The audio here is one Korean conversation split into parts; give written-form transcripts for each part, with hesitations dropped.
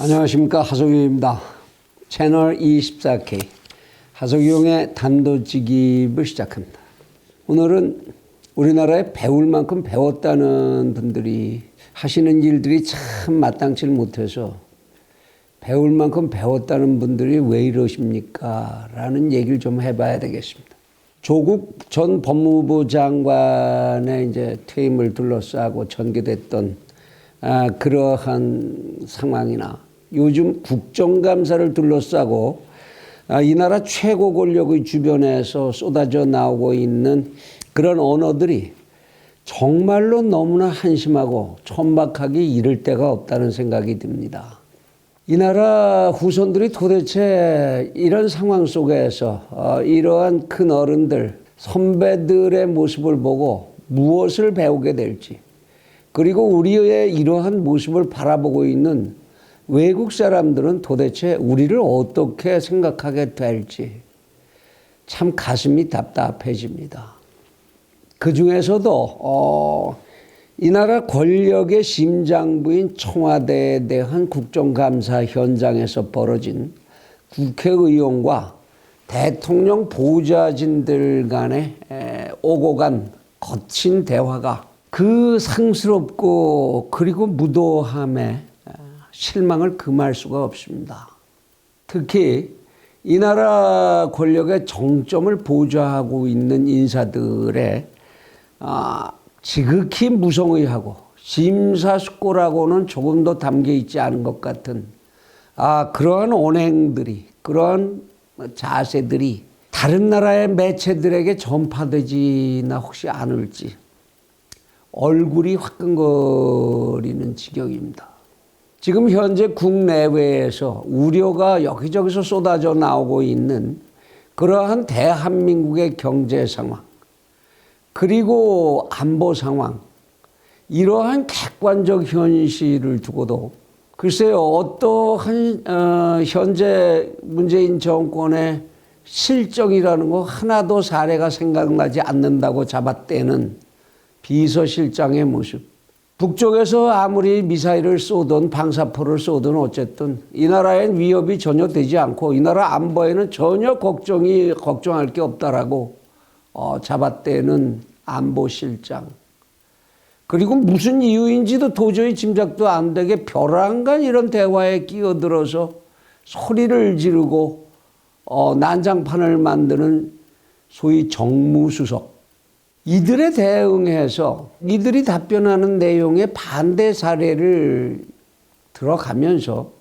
안녕하십니까, 하석유입니다. 채널 24K 하석유의 단도직입을 시작합니다. 오늘은 우리나라에 배울 만큼 배웠다는 분들이 하시는 일들이 참 마땅치 못해서 배울 만큼 배웠다는 분들이 왜 이러십니까? 라는 얘기를 좀 해봐야 되겠습니다. 조국 전 법무부 장관의 이제 퇴임을 둘러싸고 전개됐던 그러한 상황이나 요즘 국정감사를 둘러싸고 이 나라 최고 권력의 주변에서 쏟아져 나오고 있는 그런 언어들이 정말로 너무나 한심하고 천박하기 이를 데가 없다는 생각이 듭니다. 이 나라 후손들이 도대체 이런 상황 속에서 이러한 큰 어른들, 선배들의 모습을 보고 무엇을 배우게 될지, 그리고 우리의 이러한 모습을 바라보고 있는 외국 사람들은 도대체 우리를 어떻게 생각하게 될지 참 가슴이 답답해집니다. 그 중에서도 이 나라 권력의 심장부인 청와대에 대한 국정감사 현장에서 벌어진 국회의원과 대통령 보좌진들 간의 오고 간 거친 대화가 그 상스럽고 그리고 무도함에 실망을 금할 수가 없습니다. 특히 이 나라 권력의 정점을 보좌하고 있는 인사들의 지극히 무성의하고 심사숙고라고는 조금 더 담겨 있지 않은 것 같은 그러한 언행들이, 그러한 자세들이 다른 나라의 매체들에게 전파되지나 혹시 않을지 얼굴이 화끈거리는 지경입니다. 지금 현재 국내외에서 우려가 여기저기서 쏟아져 나오고 있는 그러한 대한민국의 경제 상황, 그리고 안보 상황, 이러한 객관적 현실을 두고도 글쎄요, 어떠한 현재 문재인 정권의 실정이라는 거 하나도 사례가 생각나지 않는다고 잡아떼는 비서실장의 모습. 북쪽에서 아무리 미사일을 쏘든 방사포를 쏘든 어쨌든 이 나라엔 위협이 전혀 되지 않고 이 나라 안보에는 전혀 걱정할 게 없다라고 잡아떼는 안보실장. 그리고 무슨 이유인지도 도저히 짐작도 안 되게 벼랑간 이런 대화에 끼어들어서 소리를 지르고 난장판을 만드는 소위 정무수석. 이들에 대응해서 이들이 답변하는 내용의 반대 사례를 들어가면서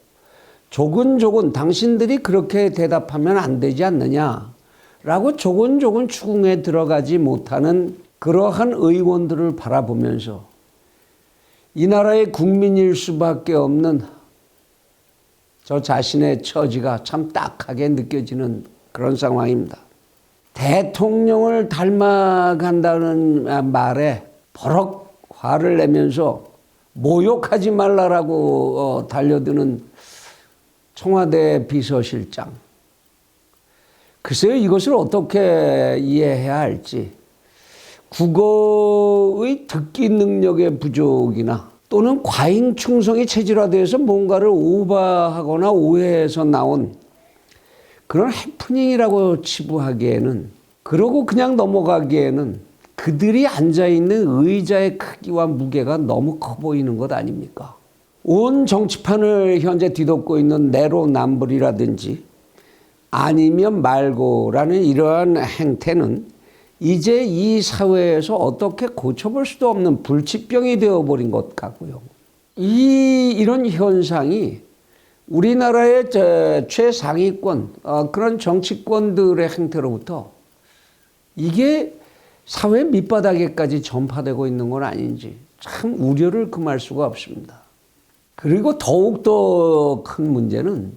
조근조근 당신들이 그렇게 대답하면 안 되지 않느냐라고 조근조근 추궁에 들어가지 못하는 그러한 의원들을 바라보면서 이 나라의 국민일 수밖에 없는 저 자신의 처지가 참 딱하게 느껴지는 그런 상황입니다. 대통령을 닮아간다는 말에 버럭 화를 내면서 모욕하지 말라라고 달려드는 청와대 비서실장. 글쎄요, 이것을 어떻게 이해해야 할지. 국어의 듣기 능력의 부족이나 또는 과잉 충성이 체질화되어서 뭔가를 오버하거나 오해해서 나온 그런 해프닝이라고 치부하기에는, 그러고 그냥 넘어가기에는 그들이 앉아있는 의자의 크기와 무게가 너무 커 보이는 것 아닙니까? 온 정치판을 현재 뒤덮고 있는 내로남불이라든지 아니면 말고라는 이러한 행태는 이제 이 사회에서 어떻게 고쳐볼 수도 없는 불치병이 되어버린 것 같고요. 이런 현상이 우리나라의 최상위권, 그런 정치권들의 행태로부터 이게 사회 밑바닥에까지 전파되고 있는 건 아닌지 참 우려를 금할 수가 없습니다. 그리고 더욱더 큰 문제는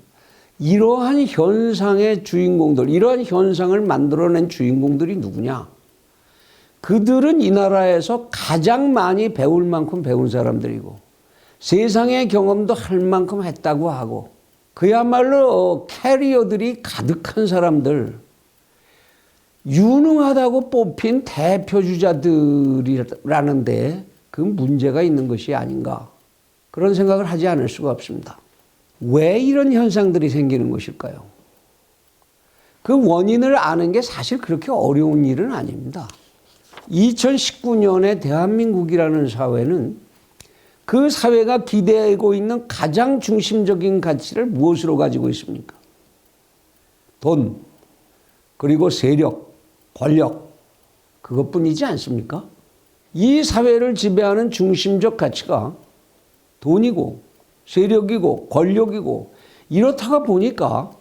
이러한 현상의 주인공들, 이러한 현상을 만들어낸 주인공들이 누구냐? 그들은 이 나라에서 가장 많이 배울 만큼 배운 사람들이고 세상의 경험도 할 만큼 했다고 하고 그야말로 캐리어들이 가득한 사람들, 유능하다고 뽑힌 대표주자들이라는데 그 문제가 있는 것이 아닌가, 그런 생각을 하지 않을 수가 없습니다. 왜 이런 현상들이 생기는 것일까요? 그 원인을 아는 게 사실 그렇게 어려운 일은 아닙니다. 2019년에 대한민국이라는 사회는 그 사회가 기대고 있는 가장 중심적인 가치를 무엇으로 가지고 있습니까? 돈, 그리고 세력, 권력, 그것뿐이지 않습니까? 이 사회를 지배하는 중심적 가치가 돈이고 세력이고 권력이고 이렇다가 보니까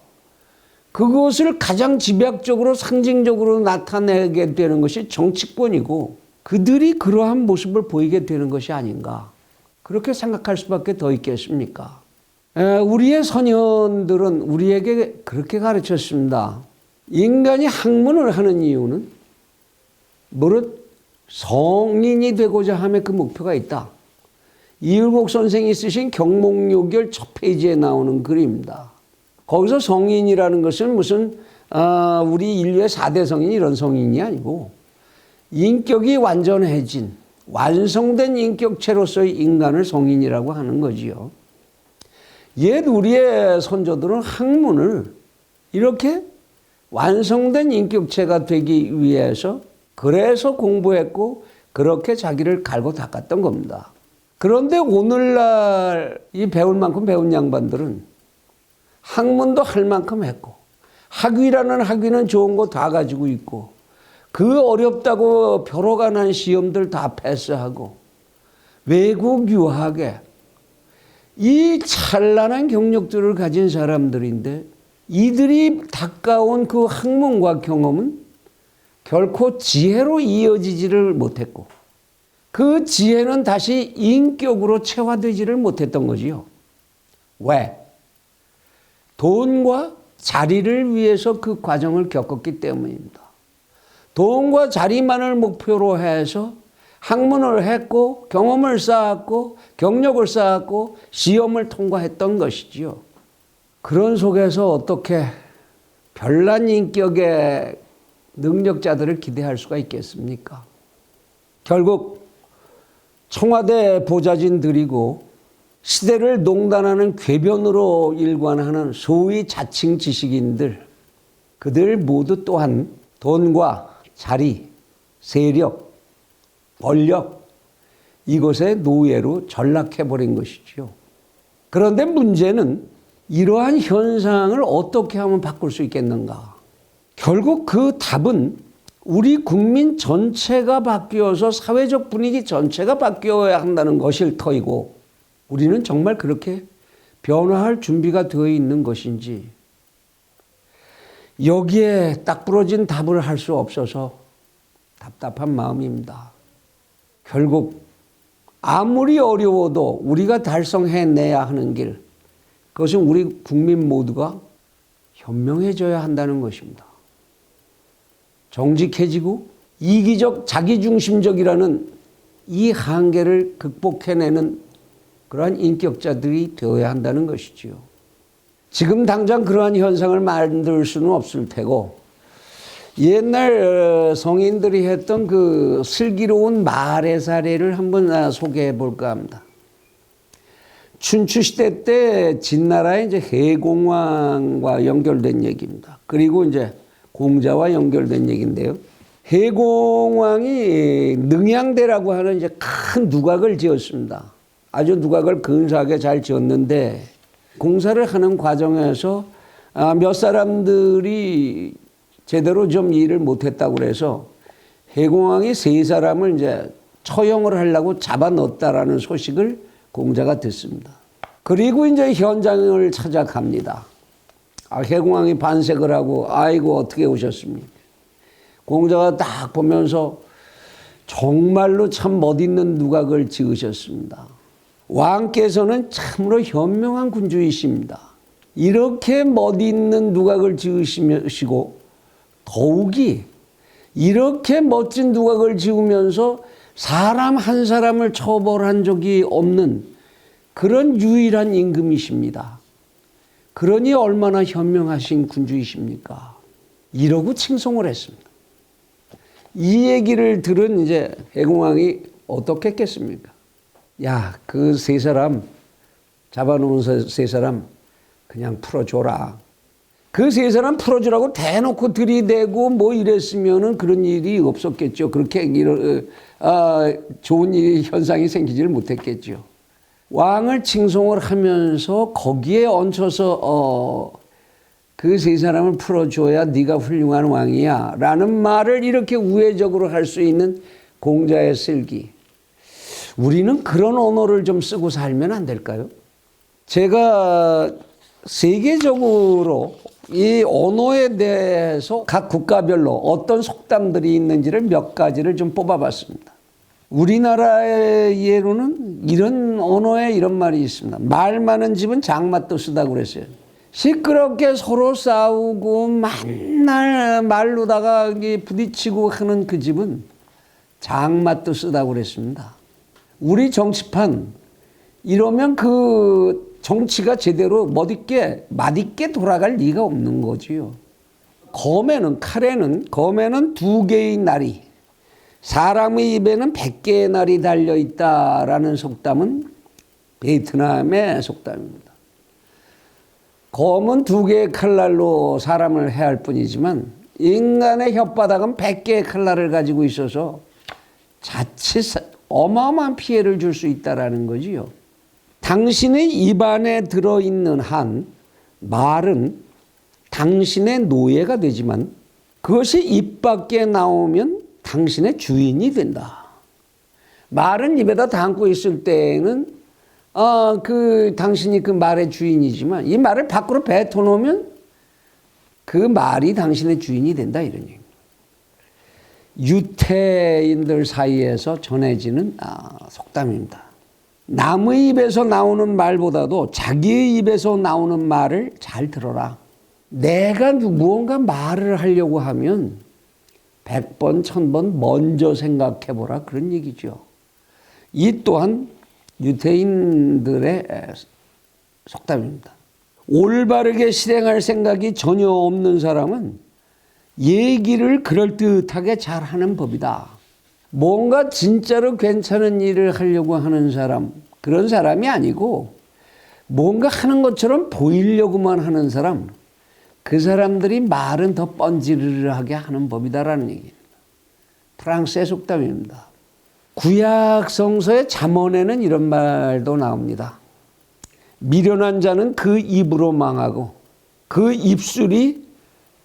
그것을 가장 집약적으로 상징적으로 나타내게 되는 것이 정치권이고 그들이 그러한 모습을 보이게 되는 것이 아닌가. 그렇게 생각할 수밖에 더 있겠습니까? 우리의 선현들은 우리에게 그렇게 가르쳤습니다. 인간이 학문을 하는 이유는 무릇 성인이 되고자 함의 그 목표가 있다. 이율곡 선생이 쓰신 경목요결 첫 페이지에 나오는 글입니다. 거기서 성인이라는 것은 무슨 우리 인류의 4대 성인 이런 성인이 아니고 인격이 완전해진 완성된 인격체로서의 인간을 성인이라고 하는 거지요. 옛 우리의 선조들은 학문을 이렇게 완성된 인격체가 되기 위해서 그래서 공부했고 그렇게 자기를 갈고 닦았던 겁니다. 그런데 오늘날 이 배울 만큼 배운 양반들은 학문도 할 만큼 했고 학위라는 학위는 좋은 거 다 가지고 있고 그 어렵다고 벼로가 난 시험들 다 패스하고 외국 유학에 이 찬란한 경력들을 가진 사람들인데 이들이 닦아온 그 학문과 경험은 결코 지혜로 이어지지를 못했고 그 지혜는 다시 인격으로 체화되지를 못했던 거지요. 왜? 돈과 자리를 위해서 그 과정을 겪었기 때문입니다. 돈과 자리만을 목표로 해서 학문을 했고 경험을 쌓았고 경력을 쌓았고 시험을 통과했던 것이지요. 그런 속에서 어떻게 별난 인격의 능력자들을 기대할 수가 있겠습니까? 결국 청와대 보좌진들이고 시대를 농단하는 궤변으로 일관하는 소위 자칭 지식인들, 그들 모두 또한 돈과 자리, 세력, 권력, 이것의 노예로 전락해버린 것이죠. 그런데 문제는 이러한 현상을 어떻게 하면 바꿀 수 있겠는가? 결국 그 답은 우리 국민 전체가 바뀌어서 사회적 분위기 전체가 바뀌어야 한다는 것일 터이고 우리는 정말 그렇게 변화할 준비가 되어 있는 것인지 여기에 딱 부러진 답을 할 수 없어서 답답한 마음입니다. 결국 아무리 어려워도 우리가 달성해내야 하는 길, 그것은 우리 국민 모두가 현명해져야 한다는 것입니다. 정직해지고 이기적 자기중심적이라는 이 한계를 극복해내는 그러한 인격자들이 되어야 한다는 것이지요. 지금 당장 그러한 현상을 만들 수는 없을 테고 옛날 성인들이 했던 그 슬기로운 말의 사례를 한번 소개해 볼까 합니다. 춘추시대 때 진나라의 이제 해공왕과 연결된 얘기입니다. 그리고 이제 공자와 연결된 얘기인데요. 해공왕이 능양대라고 하는 이제 큰 누각을 지었습니다. 아주 누각을 근사하게 잘 지었는데 공사를 하는 과정에서 몇 사람들이 제대로 좀 일을 못했다고 그래서 해공왕이 3사람을 이제 처형을 하려고 잡아 넣었다라는 소식을 공자가 듣습니다. 그리고 이제 현장을 찾아갑니다. 해공왕이 반색을 하고 아이고 어떻게 오셨습니까? 공자가 딱 보면서 정말로 참 멋있는 누각을 지으셨습니다. 왕께서는 참으로 현명한 군주이십니다. 이렇게 멋있는 누각을 지으시고 더욱이 이렇게 멋진 누각을 지으면서 사람 한 사람을 처벌한 적이 없는 그런 유일한 임금이십니다. 그러니 얼마나 현명하신 군주이십니까? 이러고 칭송을 했습니다. 이 얘기를 들은 이제 해공왕이 어떻게 했겠습니까? 야, 그 3사람 잡아놓은 3사람 그냥 풀어줘라. 그 세 사람 풀어주라고 대놓고 들이대고 뭐 이랬으면은 그런 일이 없었겠죠. 그렇게 좋은 일이 현상이 생기지를 못했겠죠. 왕을 칭송을 하면서 거기에 얹혀서 그 세 사람을 풀어줘야 네가 훌륭한 왕이야 라는 말을 이렇게 우회적으로 할 수 있는 공자의 슬기. 우리는 그런 언어를 좀 쓰고 살면 안 될까요? 제가 세계적으로 이 언어에 대해서 각 국가별로 어떤 속담들이 있는지를 몇 가지를 좀 뽑아봤습니다. 우리나라의 예로는 이런 언어에 이런 말이 있습니다. 말 많은 집은 장맛도 쓰다고 그랬어요. 시끄럽게 서로 싸우고 맨날 말로다가 부딪히고 하는 그 집은 장맛도 쓰다고 그랬습니다. 우리 정치판 이러면 그 정치가 제대로 맛있게 돌아갈 리가 없는 거지요. 검에는 2개의 날이, 사람의 입에는 100개의 날이 달려있다라는 속담은 베트남의 속담입니다. 검은 2개의 칼날로 사람을 해할 뿐이지만 인간의 혓바닥은 100개의 칼날을 가지고 있어서 자칫 어마어마한 피해를 줄 수 있다는 거지요. 당신의 입안에 들어있는 한 말은 당신의 노예가 되지만 그것이 입 밖에 나오면 당신의 주인이 된다. 말은 입에다 담고 있을 때에는 당신이 그 말의 주인이지만 이 말을 밖으로 뱉어놓으면 그 말이 당신의 주인이 된다 이런 얘기입니다. 유태인들 사이에서 전해지는 속담입니다. 남의 입에서 나오는 말보다도 자기의 입에서 나오는 말을 잘 들어라. 내가 무언가 말을 하려고 하면 100번, 1000번 먼저 생각해보라 그런 얘기죠. 이 또한 유태인들의 속담입니다. 올바르게 실행할 생각이 전혀 없는 사람은 얘기를 그럴듯하게 잘하는 법이다. 뭔가 진짜로 괜찮은 일을 하려고 하는 사람, 그런 사람이 아니고 뭔가 하는 것처럼 보이려고만 하는 사람, 그 사람들이 말은 더 뻔지르르하게 하는 법이다라는 얘기입니다. 프랑스의 속담입니다. 구약 성서의 잠언에는 이런 말도 나옵니다. 미련한 자는 그 입으로 망하고 그 입술이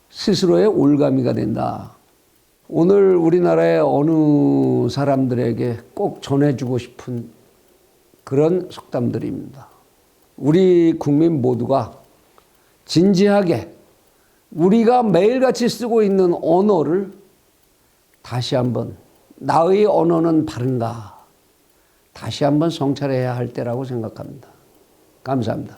스스로의 올가미가 된다. 오늘 우리나라의 어느 사람들에게 꼭 전해주고 싶은 그런 속담들입니다. 우리 국민 모두가 진지하게 우리가 매일같이 쓰고 있는 언어를 다시 한번 나의 언어는 바른가 다시 한번 성찰해야 할 때라고 생각합니다. 감사합니다.